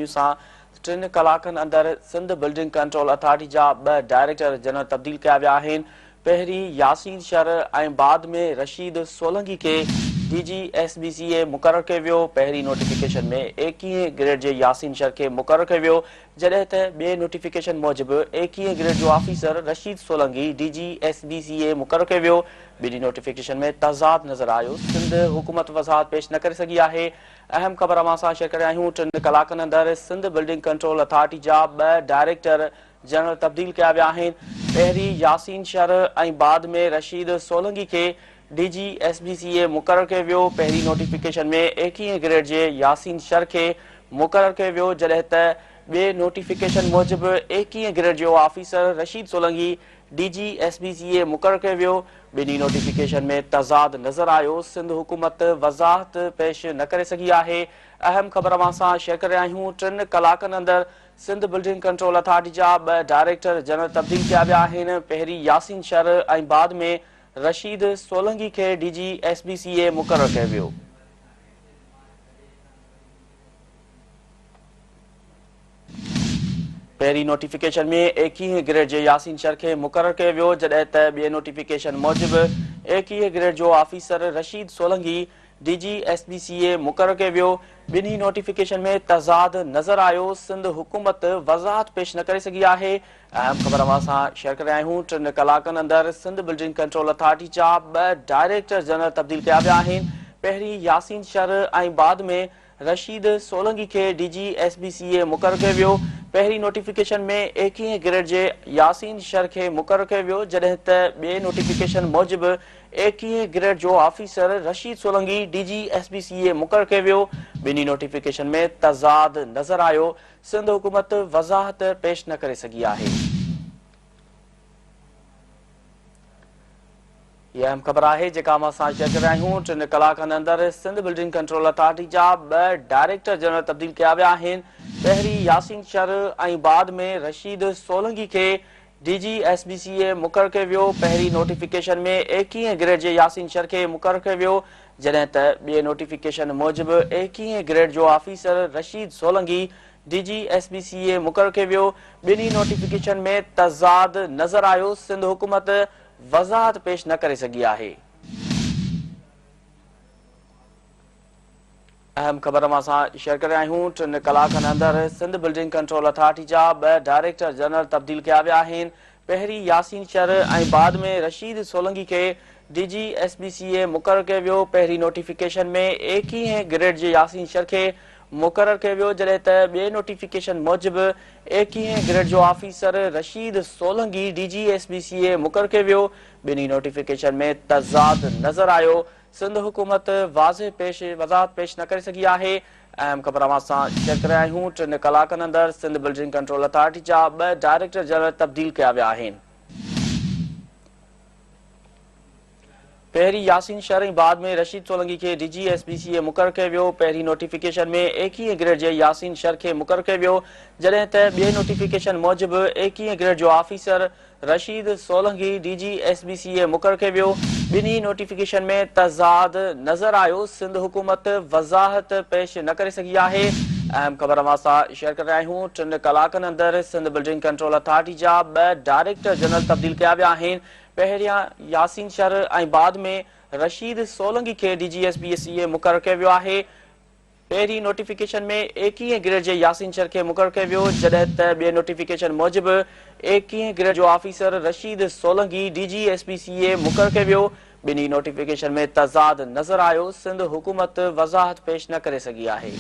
तेज़ीअ सां 3 कलाकनि अंदरि सिंध बिल्डिंग कंट्रोल अथॉरिटी जा 2 डायरेक्टर जनरल तब्दील कया विया आहिनि। पहिरीं यासीन शर ऐं बाद में रशीद सोलंकी खे DGSBCA मुक़ररु कयो वियो। पहिरीं नोटिफिकेशन में 21 ग्रेड जे यासीन शर खे मुक़ररु कयो वियो, जॾहिं त ॿिए नोटिफिकेशन मूजिबि 21 ग्रेड जो ऑफिसर रशीद सोलंकी DGSBCA मुक़ररु कयो वियो। ॿिन्ही नोटिफिकेशन में तज़ाद नज़र आयो। सिंध हुकूमत वज़ाहत पेश न करे सघी आहे। अहम ख़बर अवां सां शेयर करे आहियूं। 3 कलाकनि अंदरि सिंध बिल्डिंग कंट्रोल अथॉरिटी जा 2 डायरेक्टर जनरल तब्दील कया विया आहिनि। पहिरीं यासीन शर ऐं बाद में रशीद सोलंकी खे DGSBCA मुक़ररु कयो वियो। पहिरीं नोटिफिकेशन में 21 ग्रेड जे यासीन शर खे मुक़ररु कयो वियो, जॾहिं त ॿिए नोटिफिकेशन मूजिबि 21 ग्रेड जो ऑफिसर रशीद सोलंकी DGSBCA मुक़ररु कयो वियो। ॿिन्ही नोटिफिकेशन में तज़ाद नज़र आयो। सिंध हुकूमत वज़ाहत पेश न करे सघी आहे। अहम ख़बर अवां सां शेयर करे आहियूं। 3 कलाकनि अंदरि सिंध बिल्डिंग कंट्रोल अथॉरिटी जा 2 डायरेक्टर जनरल तब्दील कया विया आहिनि। पहिरीं यासीन शर ऐं बाद में रशीद सोलंकी खे DGSBCA मुक़ररु कयो वियो। पहिरीं नोटिफिकेशन में 21 ग्रेड जे यासीन शर खे मुक़ररु कयो वियो, जॾहिं त ॿिए नोटिफिकेशन मूजिबि 21 ग्रेड जो ऑफिसर रशीद सोलंकी DGSBCA मुक़ररु कयो वियो। ॿिन्ही नोटिफिकेशन में तज़ाद नज़र आयो। सिंध हुकूमत वज़ाहत पेश न करे सघी आहे। अहम ख़बर अवां सां शेयर करे आहियूं। 3 कलाकनि अंदरि सिंध बिल्डिंग कंट्रोल अथॉरिटी जा 2 डायरेक्टर जनरल तब्दील कया विया आहिनि। पहिरीं यासीन शर ऐं बाद में रशीद सोलंकी खे DGSBCA मुक़ररु कयो वियो। पहिरीं नोटिफिकेशन में 21 ग्रेड जे यासीन शर खे मुक़ररु कयो वियो, जॾहिं त ॿिए नोटिफिकेशन मूजिबि 21 ग्रेड जो ऑफिसर रशीद सोलंकी DGSBCA मुक़ररु कयो वियो। ॿिन्ही नोटिफिकेशन में तज़ाद नज़र आयो। सिंध हुकूमत वज़ाहत पेश न करे सघी आहे। इहा अहम ख़बर आहे जेका असां शेयर करे आहियूं। 3 कलाकनि अंदरि सिंध बिल्डिंग कंट्रोल अथॉरिटी जा 2 डायरेक्टर जनरल तब्दील कया विया आहिनि। पहिरीं यासीन शर ऐं बाद में रशीद सोलंकी खे DGSBCA मुक़ररु कयो वियो। पहिरीं नोटिफिकेशन में 21 ग्रेड जे यासीन शर खे मुक़ररु कयो वियो, जॾहिं त ॿिए नोटिफिकेशन मूजिबि 21 ग्रेड जो ऑफिसर रशीद सोलंकी DGSBCA मुक़ररु कयो वियो। ॿिन्ही नोटिफिकेशन में तज़ाद नज़र आयो। सिंध हुकूमत वज़ाहत पेश न करे सघी आहे। अहम ख़बर अवां सां शेयर करे आहियूं। 3 कलाकनि अंदरि सिंध बिल्डिंग कंट्रोल अथॉरिटी जा 2 डायरेक्टर जनरल तब्दील कया विया आहिनि। पहिरीं यासीन शर ऐं बाद में रशीद सोलंकी खे DGSBCA मुक़ररु कयो वियो। पहिरीं नोटिफिकेशन में 21 ग्रेड जे यासीन शर खे मुक़ररु कयो वियो, जॾहिं त ॿिए नोटिफिकेशन मूजिबि 21 ग्रेड जो ऑफिसर रशीद सोलंकी DGSBCA मुक़ररु कयो वियो। ॿिन्ही नोटिफिकेशन में तज़ाद नज़र आयो। सिंध हुकूमत वज़ाहत पेश न करे सघी आहे। अहम ख़बर अवां सां शेयर करे आहियूं। 3 कलाकनि अंदरि सिंध बिल्डिंग कंट्रोल अथॉरिटी जा 2 डायरेक्टर जनरल तब्दील कया विया आहिनि। पहिरीं यासीन शर ऐं बाद में रशीद सोलंकी खे DGSBCA मुक़ररु कयो वियो। पहिरीं नोटिफिकेशन में 21 ग्रेड जे यासीन शर खे मुक़ररु कयो वियो, जॾहिं त ॿिए नोटिफिकेशन मूजिबि 21 ग्रेड जो ऑफिसर रशीद सोलंकी DGSBCA मुक़ररु कयो वियो। ॿिन्ही नोटिफिकेशन में तज़ाद नज़र आयो। सिंध हुकूमत वज़ाहत पेश न करे सघी आहे। अहम ख़बर अवां सां शेयर करे आहियूं। 3 कलाकनि अंदरि सिंध बिल्डिंग कंट्रोल अथॉरिटी जा 2 डायरेक्टर जनरल तब्दील कया विया आहिनि। पहिरियां यासीन शर ऐं बाद में रशीद सोलंकी खे DGSBCA मुक़ररु कयो वियो आहे। पहिरीं नोटिफिकेशन में 21 ग्रेड जे यासीन शर खे मुक़ररु कयो वियो, जॾहिं त ॿिए नोटिफिकेशन मूजिबि 21 ग्रेड जो ऑफिसर रशीद सोलंकी DGSBCA मुक़ररु कयो वियो। ॿिन्ही नोटिफिकेशन में तज़ाद नज़र आयो। सिंध हुकूमत वज़ाहत पेश न करे सघी आहे।